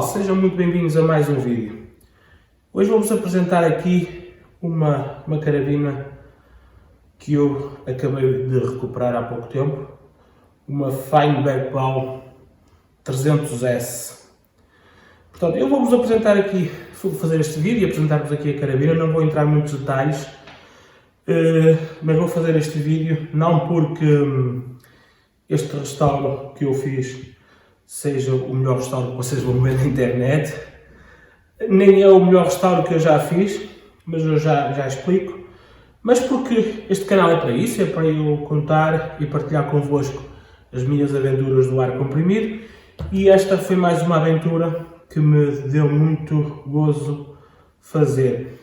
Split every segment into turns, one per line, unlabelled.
sejam muito bem-vindos a mais um vídeo. Hoje vou-vos apresentar aqui uma carabina que eu acabei de recuperar há pouco tempo, uma Fine Backbow 300S. Portanto, eu vou-vos apresentar aqui, vou fazer este vídeo e apresentar-vos aqui a carabina, não vou entrar em muitos detalhes, mas vou fazer este vídeo não porque este restauro que eu fiz seja o melhor restauro que vocês vão ver na internet, nem é o melhor restauro que eu já fiz, mas eu já explico, mas porque este canal é para isso, é para eu contar e partilhar convosco as minhas aventuras do ar comprimido, e esta foi mais uma aventura que me deu muito gozo fazer.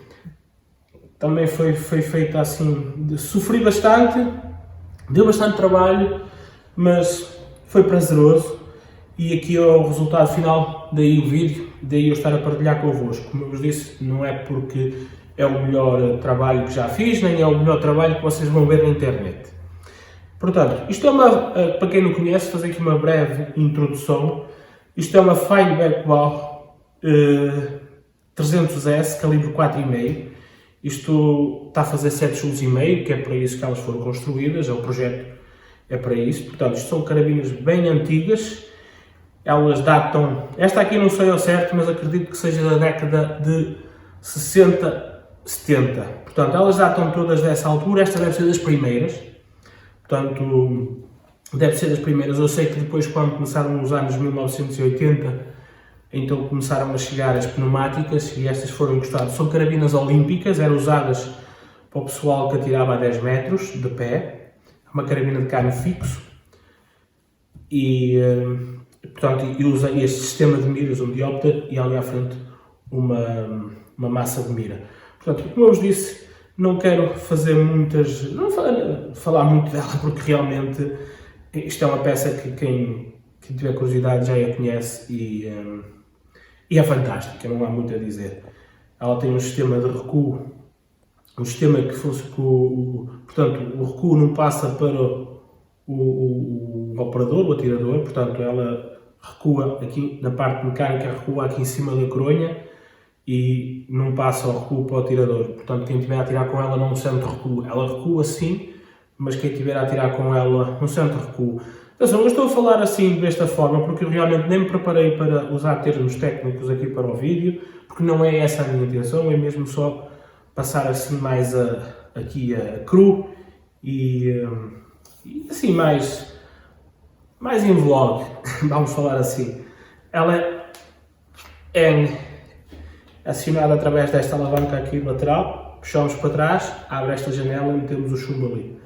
Também foi feita assim, sofri bastante, deu bastante trabalho, mas foi prazeroso. E aqui é o resultado final, daí o vídeo, daí eu estar a partilhar convosco. Como eu vos disse, não é porque é o melhor trabalho que já fiz, nem é o melhor trabalho que vocês vão ver na internet. Portanto, isto é para quem não conhece, fazer aqui uma breve introdução. Isto é uma Fine Backbow 300S, calibre 4,5. Isto está a fazer 7 chulos e meio, que é para isso que elas foram construídas, é o projeto, é para isso. Portanto, isto são carabinas bem antigas. Elas datam, esta aqui não sei ao certo, mas acredito que seja da década de 60, 70. Portanto, elas datam todas dessa altura, esta deve ser das primeiras. Portanto, deve ser das primeiras. Eu sei que depois, quando começaram nos anos 1980, então começaram a chegar as pneumáticas e estas foram encostadas. São carabinas olímpicas, eram usadas para o pessoal que atirava a 10 metros de pé. Uma carabina de cano fixo. E usa este sistema de miras, um diopter, e ali à frente uma massa de mira. Portanto, como eu vos disse, não quero fazer não falar muito dela, porque realmente isto é uma peça que quem tiver curiosidade já a conhece e é fantástica, não há muito a dizer. Ela tem um sistema de recuo, um sistema que portanto, o recuo não passa para o operador, o atirador, portanto, ela recua aqui na parte mecânica, recua aqui em cima da coronha e não passa o recuo para o atirador. Portanto, quem estiver a atirar com ela não sente recuo. Ela recua sim, mas quem estiver a atirar com ela não sente recuo. Atenção, eu estou a falar assim desta forma porque eu realmente nem me preparei para usar termos técnicos aqui para o vídeo, porque não é essa a minha intenção, é mesmo só passar assim mais aqui a cru e assim mais em vlog, vamos falar assim. Ela é acionada através desta alavanca aqui lateral, puxamos para trás, abre esta janela e metemos o chumbo ali.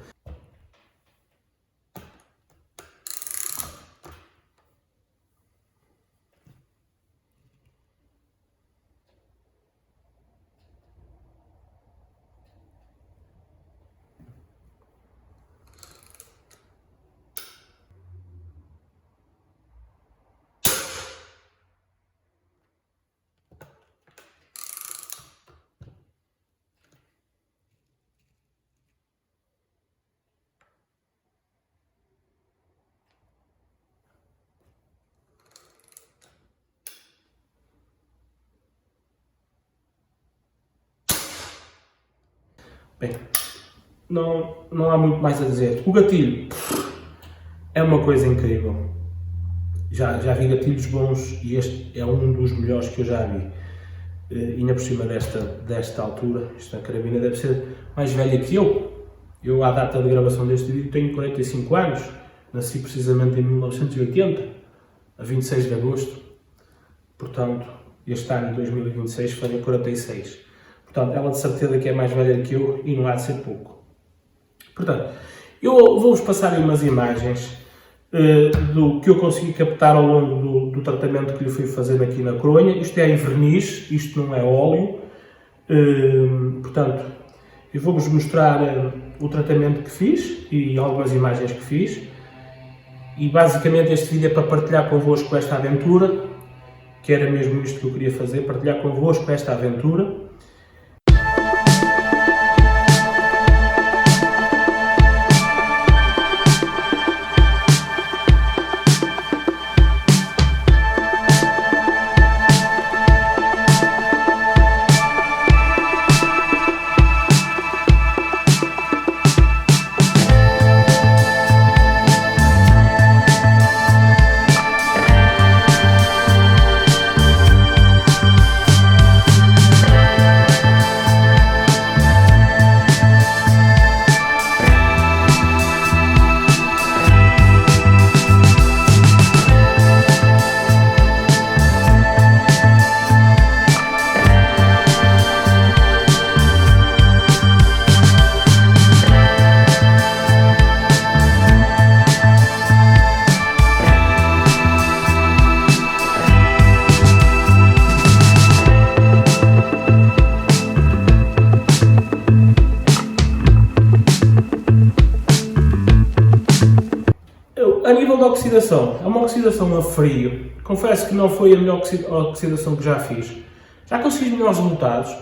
Bem, não há muito mais a dizer. O gatilho é uma coisa incrível. Já vi gatilhos bons e este é um dos melhores que eu já vi. E ainda por cima desta altura, esta carabina deve ser mais velha que eu. Eu, à data de gravação deste vídeo, tenho 45 anos. Nasci precisamente em 1980, a 26 de agosto. Portanto, este ano, 2026, farei 46. Portanto, ela de certeza que é mais velha que eu e não há de ser pouco. Portanto, eu vou-vos passar aí umas imagens do que eu consegui captar ao longo do tratamento que lhe fui fazer aqui na coronha. Isto é em verniz, isto não é óleo. Portanto, eu vou-vos mostrar o tratamento que fiz e algumas imagens que fiz. E basicamente este vídeo é para partilhar convosco esta aventura, que era mesmo isto que eu queria fazer, partilhar convosco esta aventura. nível da oxidação, é uma oxidação a frio. Confesso que não foi a melhor oxidação que já fiz. Já consegui melhores resultados.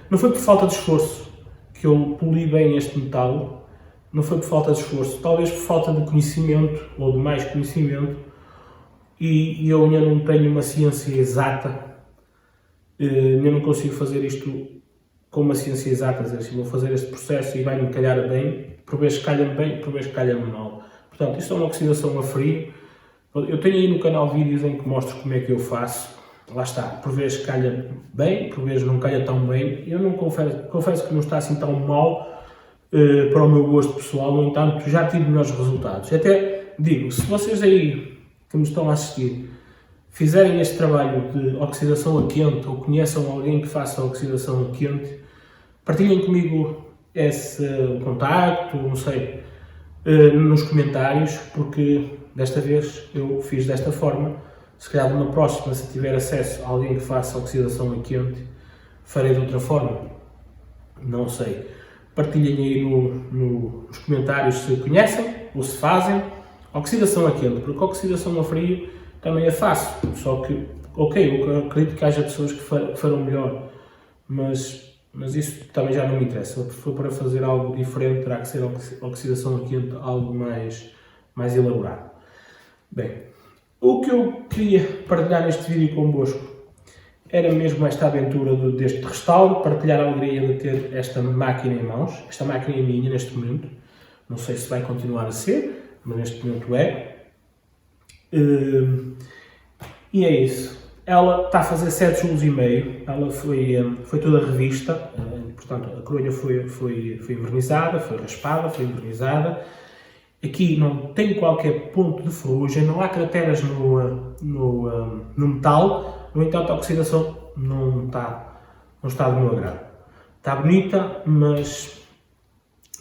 Não foi por falta de esforço que eu poli bem este metal. Não foi por falta de esforço. Talvez por falta de conhecimento, ou de mais conhecimento. E eu ainda não tenho uma ciência exata. Eu não consigo fazer isto com uma ciência exata. Dizer assim, vou fazer este processo e vai-me calhar bem. Por vezes calha-me bem, por vezes calha-me mal. Portanto, isto é uma oxidação a frio. Eu tenho aí no canal vídeos em que mostro como é que eu faço. Lá está, por vezes calha bem, por vezes não calha tão bem. Eu não confesso que não está assim tão mal para o meu gosto pessoal, no entanto já tive melhores resultados. Até digo, se vocês aí que me estão a assistir fizerem este trabalho de oxidação a quente ou conheçam alguém que faça oxidação a quente, partilhem comigo esse contacto, não sei, nos comentários, porque desta vez eu fiz desta forma. Se calhar numa próxima, se tiver acesso a alguém que faça oxidação a quente, farei de outra forma. Não sei. Partilhem aí nos comentários se conhecem ou se fazem oxidação a quente, porque oxidação a frio também é fácil. Só que, ok, eu acredito que haja pessoas que farão melhor, mas isso também já não me interessa. Se for para fazer algo diferente, terá que ser oxidação a quente, algo mais elaborado. Bem, o que eu queria partilhar neste vídeo convosco era mesmo esta aventura deste restauro, partilhar a alegria de ter esta máquina em mãos. Esta máquina é minha neste momento, não sei se vai continuar a ser, mas neste momento é. E é isso. Ela está a fazer 7 joules e meio, ela foi toda revista, portanto a coroa foi envernizada, foi raspada, foi envernizada. Aqui não tem qualquer ponto de ferrugem, não há crateras no metal, no entanto a oxidação não está do meu agrado. Está bonita, mas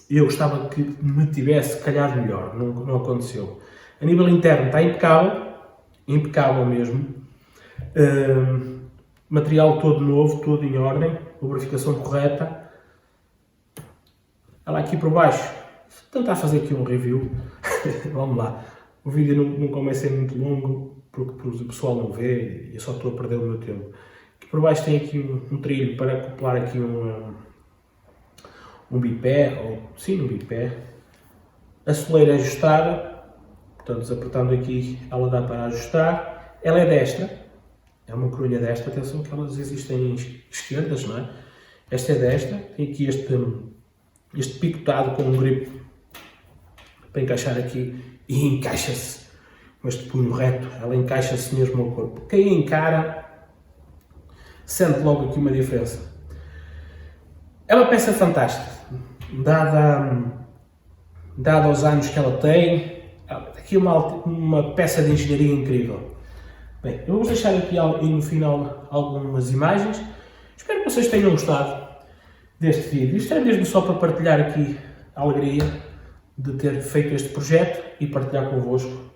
eu gostava que me tivesse calhado melhor, não aconteceu. A nível interno está impecável mesmo. Material todo novo, todo em ordem, lubrificação correta. Ela aqui por baixo, vou tentar fazer aqui um review. Vamos lá. O vídeo não começa a ser muito longo porque o pessoal não vê e eu só estou a perder o meu tempo. Aqui por baixo tem aqui um trilho para acoplar aqui um bipé, um bipé. A soleira é ajustada, portanto desapertando aqui ela dá para ajustar. Ela é destra, é uma coroa destra, atenção que elas existem esquerdas, não é? Esta é destra, tem aqui este picotado com um gripo para encaixar aqui e encaixa-se com este punho reto, ela encaixa-se mesmo ao corpo. Quem encara sente logo aqui uma diferença. É uma peça fantástica, dada aos anos que ela tem, aqui uma peça de engenharia incrível. Bem, eu vou deixar aqui no final algumas imagens, espero que vocês tenham gostado deste vídeo. Isto é mesmo só para partilhar aqui a alegria de ter feito este projeto e partilhar convosco.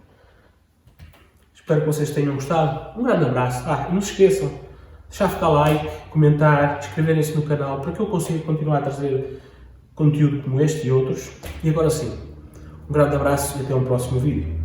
Espero que vocês tenham gostado. Um grande abraço. Não se esqueçam, deixar ficar like, comentar, inscreverem-se no canal para que eu consiga continuar a trazer conteúdo como este e outros. E agora sim, um grande abraço e até um próximo vídeo.